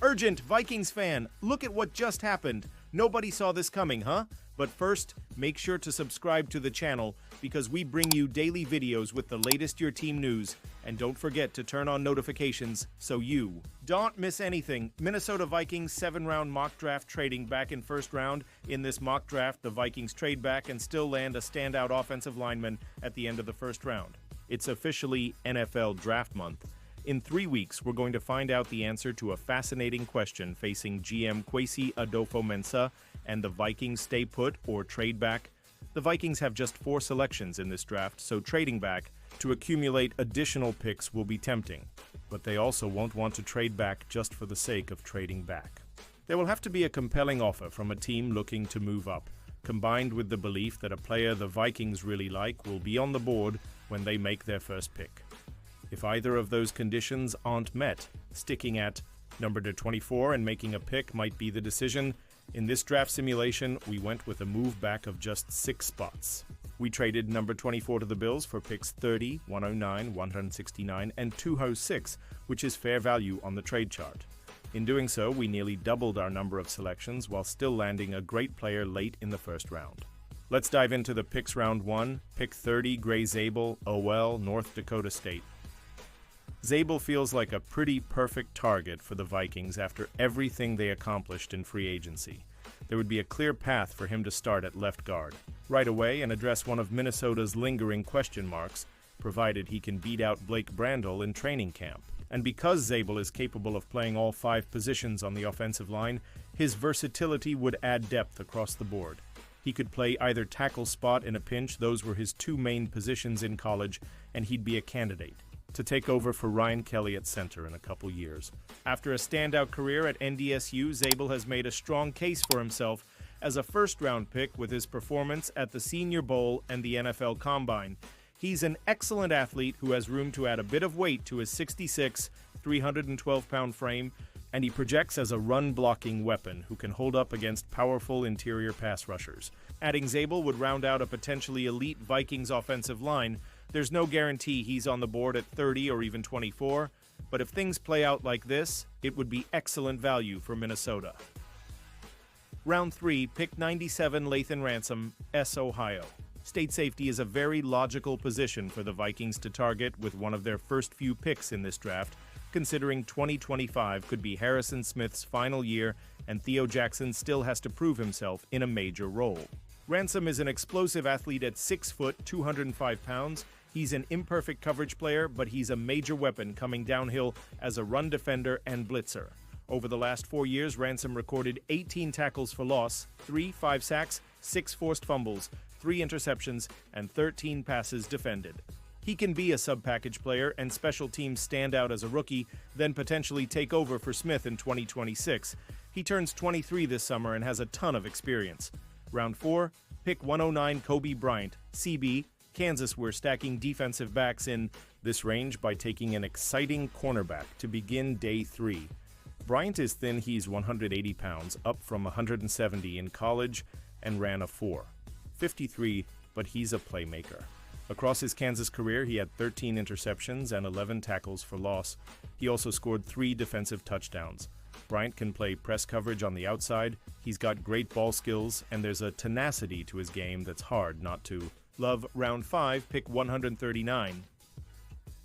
Urgent, Vikings fan, look at what just happened. Nobody saw this coming, huh? But first, make sure to subscribe to the channel because we bring you daily videos with the latest your team news. And don't forget to turn on notifications so you don't miss anything. Minnesota Vikings 7-round mock draft trading back in first round. In this mock draft, the Vikings trade back and still land a standout offensive lineman at the end of the first round. It's officially NFL Draft Month. In 3 weeks, we're going to find out the answer to a fascinating question facing GM Kwesi Adofo-Mensah and the Vikings stay put or trade back. The Vikings have just 4 selections in this draft, so trading back to accumulate additional picks will be tempting. But they also won't want to trade back just for the sake of trading back. There will have to be a compelling offer from a team looking to move up, combined with the belief that a player the Vikings really like will be on the board when they make their first pick. If either of those conditions aren't met, sticking at number 24 and making a pick might be the decision. In this draft simulation, we went with a move back of just 6 spots. We traded number 24 to the Bills for picks 30, 109, 169, and 206, which is fair value on the trade chart. In doing so, we nearly doubled our number of selections while still landing a great player late in the first round. Let's dive into the picks round 1. Pick 30, Gray Zabel, OL, North Dakota State. Zabel feels like a pretty perfect target for the Vikings after everything they accomplished in free agency. There would be a clear path for him to start at left guard right away and address one of Minnesota's lingering question marks, provided he can beat out Blake Brandel in training camp. And because Zabel is capable of playing all 5 positions on the offensive line, his versatility would add depth across the board. He could play either tackle spot in a pinch, those were his 2 main positions in college, and he'd be a candidate to take over for Ryan Kelly at center in a couple years. After a standout career at NDSU, Zabel has made a strong case for himself as a first-round pick with his performance at the Senior Bowl and the NFL Combine. He's an excellent athlete who has room to add a bit of weight to his 6'6", 312-pound frame, and he projects as a run-blocking weapon who can hold up against powerful interior pass rushers. Adding Zabel would round out a potentially elite Vikings offensive line. There's no guarantee he's on the board at 30 or even 24, but if things play out like this, it would be excellent value for Minnesota. Round 3, pick 97, Lathan Ransom, S. Ohio. State safety is a very logical position for the Vikings to target with one of their first few picks in this draft, considering 2025 could be Harrison Smith's final year and Theo Jackson still has to prove himself in a major role. Ransom is an explosive athlete at 6 foot, 205 pounds. He's an imperfect coverage player, but he's a major weapon coming downhill as a run defender and blitzer. Over the last 4 years, Ransom recorded 18 tackles for loss, 5 sacks, 6 forced fumbles, 3 interceptions, and 13 passes defended. He can be a sub-package player and special teams stand out as a rookie, then potentially take over for Smith in 2026. He turns 23 this summer and has a ton of experience. Round 4, pick 109, Kobe Bryant, CB, Kansas. We're stacking defensive backs in this range by taking an exciting cornerback to begin day 3. Bryant is thin, he's 180 pounds, up from 170 in college, and ran a 4.53, but he's a playmaker. Across his Kansas career, he had 13 interceptions and 11 tackles for loss. He also scored 3 defensive touchdowns. Bryant can play press coverage on the outside, he's got great ball skills, and there's a tenacity to his game that's hard not to love. Round 5, pick 139.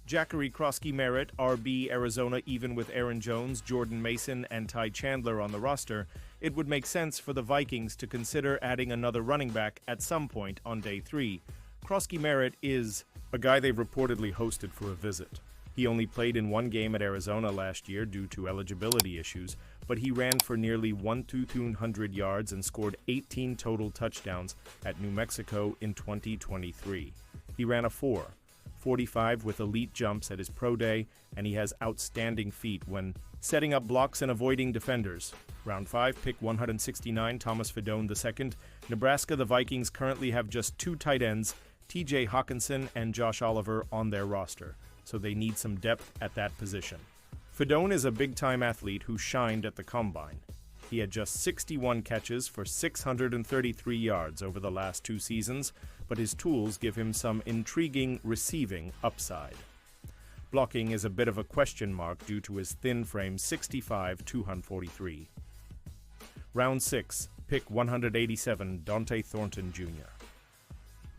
Jackery Krosky-Merritt, RB, Arizona. Even with Aaron Jones, Jordan Mason, and Ty Chandler on the roster, it would make sense for the Vikings to consider adding another running back at some point on day 3. Krosky-Merritt is a guy they've reportedly hosted for a visit. He only played in 1 game at Arizona last year due to eligibility issues, but he ran for nearly 1,200 yards and scored 18 total touchdowns at New Mexico in 2023. He ran a 4.45 with elite jumps at his pro day, and he has outstanding feet when setting up blocks and avoiding defenders. Round 5, pick 169, Thomas Fidone II. Nebraska, the Vikings currently have just 2 tight ends, TJ Hawkinson and Josh Oliver, on their roster, so they need some depth at that position. Fidone is a big-time athlete who shined at the Combine. He had just 61 catches for 633 yards over the last 2 seasons, but his tools give him some intriguing receiving upside. Blocking is a bit of a question mark due to his thin frame 6'5", 243. Round 6, pick 187, Dante Thornton Jr.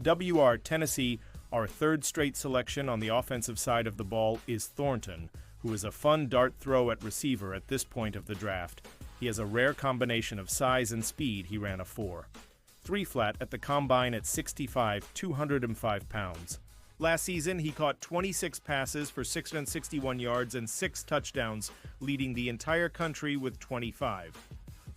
WR Tennessee, our third straight selection on the offensive side of the ball, is Thornton, who is a fun dart throw at receiver at this point of the draft. He has a rare combination of size and speed. He ran a 4.3 flat at the combine at 65, 205 pounds. Last season, he caught 26 passes for 661 yards and 6 touchdowns, leading the entire country with 25.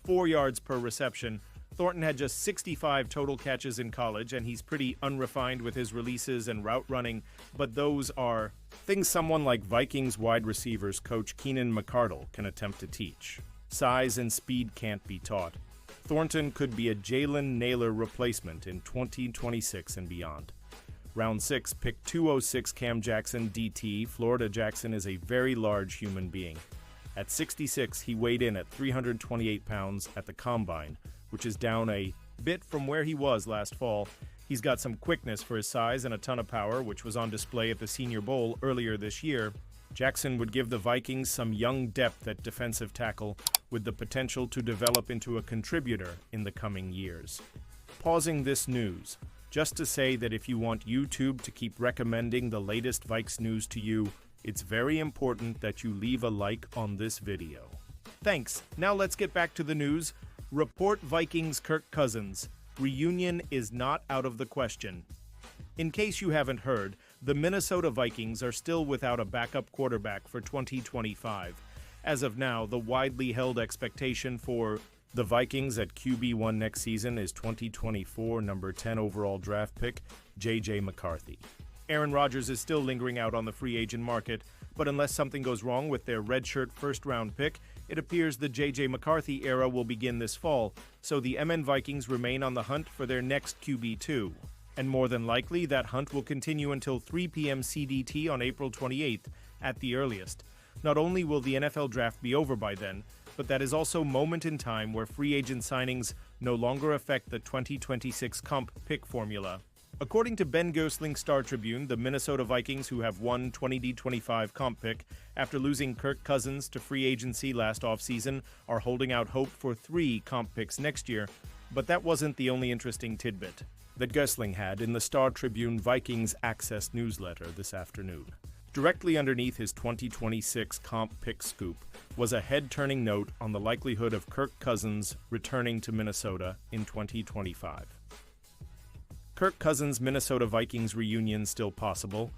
4 yards per reception. Thornton had just 65 total catches in college, and he's pretty unrefined with his releases and route running, but those are things someone like Vikings wide receivers coach Keenan McCardle can attempt to teach. Size and speed can't be taught. Thornton could be a Jalen Naylor replacement in 2026 and beyond. Round 6, pick 206 Cam Jackson, DT. Florida Jackson is a very large human being. At 66, he weighed in at 328 pounds at the combine, which is down a bit from where he was last fall. He's got some quickness for his size and a ton of power, which was on display at the Senior Bowl earlier this year. Jackson would give the Vikings some young depth at defensive tackle, with the potential to develop into a contributor in the coming years. Pausing this news, just to say that if you want YouTube to keep recommending the latest Vikes news to you, it's very important that you leave a like on this video. Thanks. Now let's get back to the news. Report Vikings Kirk Cousins. Reunion is not out of the question. In case you haven't heard, the Minnesota Vikings are still without a backup quarterback for 2025. As of now, the widely held expectation for the Vikings at QB1 next season is 2024 number 10 overall draft pick, J.J. McCarthy. Aaron Rodgers is still lingering out on the free agent market, but unless something goes wrong with their redshirt first-round pick, it appears the J.J. McCarthy era will begin this fall, so the MN Vikings remain on the hunt for their next QB2. And more than likely, that hunt will continue until 3 p.m. CDT on April 28th, at the earliest. Not only will the NFL draft be over by then, but that is also a moment in time where free agent signings no longer affect the 2026 comp pick formula. According to Ben Gersling's Star Tribune, the Minnesota Vikings, who have won 2025 comp pick after losing Kirk Cousins to free agency last offseason, are holding out hope for 3 comp picks next year. But that wasn't the only interesting tidbit that Gersling had in the Star Tribune Vikings Access newsletter this afternoon. Directly underneath his 2026 comp pick scoop was a head-turning note on the likelihood of Kirk Cousins returning to Minnesota in 2025. Kirk Cousins' Minnesota Vikings reunion still possible,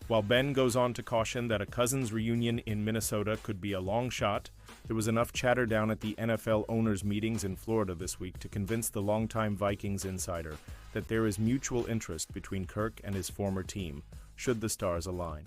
while Ben goes on to caution that a Cousins reunion in Minnesota could be a long shot. There was enough chatter down at the NFL owners' meetings in Florida this week to convince the longtime Vikings insider that there is mutual interest between Kirk and his former team, should the stars align.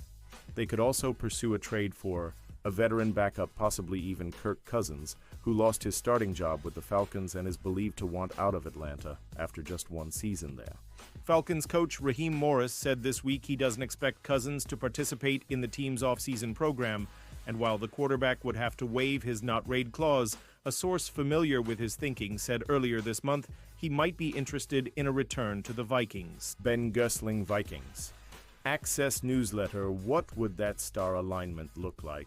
They could also pursue a trade for a veteran backup, possibly even Kirk Cousins, who lost his starting job with the Falcons and is believed to want out of Atlanta after just one season there. Falcons coach Raheem Morris said this week he doesn't expect Cousins to participate in the team's offseason program, and while the quarterback would have to waive his not-raid clause, a source familiar with his thinking said earlier this month he might be interested in a return to the Vikings. Ben Gersling Vikings Access newsletter. What would that star alignment look like?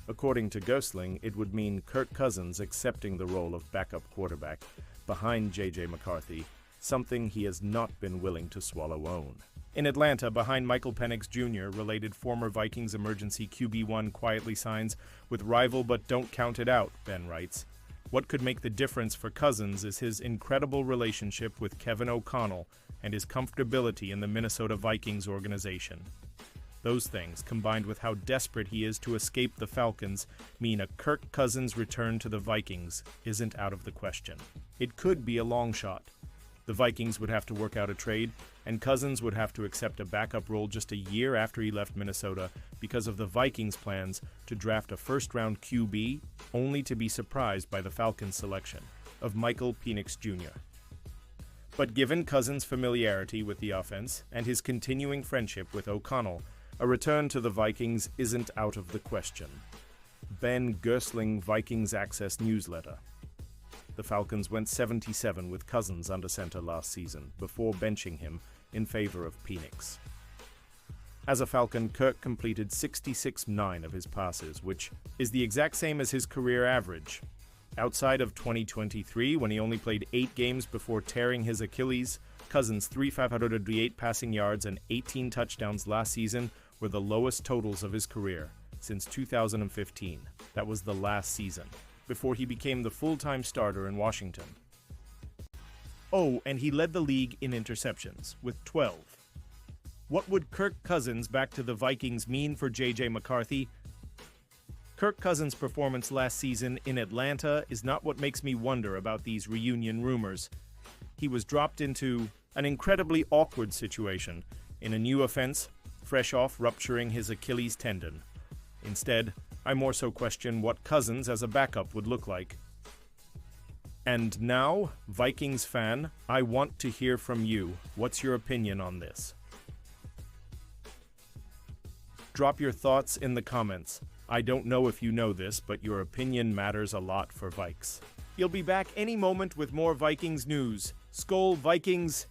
According to Gersling, it would mean Kirk Cousins accepting the role of backup quarterback behind J.J. McCarthy, something he has not been willing to swallow own. In Atlanta, behind Michael Penix Jr., related former Vikings emergency QB1 quietly signs with rival but don't count it out, Ben writes. What could make the difference for Cousins is his incredible relationship with Kevin O'Connell and his comfortability in the Minnesota Vikings organization. Those things, combined with how desperate he is to escape the Falcons, mean a Kirk Cousins return to the Vikings isn't out of the question. It could be a long shot. The Vikings would have to work out a trade, and Cousins would have to accept a backup role just a year after he left Minnesota because of the Vikings' plans to draft a first-round QB, only to be surprised by the Falcons' selection of Michael Penix Jr. But given Cousins' familiarity with the offense and his continuing friendship with O'Connell, a return to the Vikings isn't out of the question. Ben Gersling Vikings Access newsletter. The Falcons went 77 with Cousins under center last season, before benching him in favor of Penix. As a Falcon, Kirk completed 66.9% of his passes, which is the exact same as his career average. Outside of 2023, when he only played 8 games before tearing his Achilles, Cousins' 3,508 passing yards and 18 touchdowns last season were the lowest totals of his career since 2015. That was the last season, before he became the full-time starter in Washington. Oh, and he led the league in interceptions, with 12. What would Kirk Cousins back to the Vikings mean for J.J. McCarthy? Kirk Cousins' performance last season in Atlanta is not what makes me wonder about these reunion rumors. He was dropped into an incredibly awkward situation in a new offense, fresh off rupturing his Achilles tendon. Instead, I more so question what Cousins as a backup would look like. And now, Vikings fan, I want to hear from you. What's your opinion on this? Drop your thoughts in the comments. I don't know if you know this, but your opinion matters a lot for Vikes. You'll be back any moment with more Vikings news. Skol Vikings!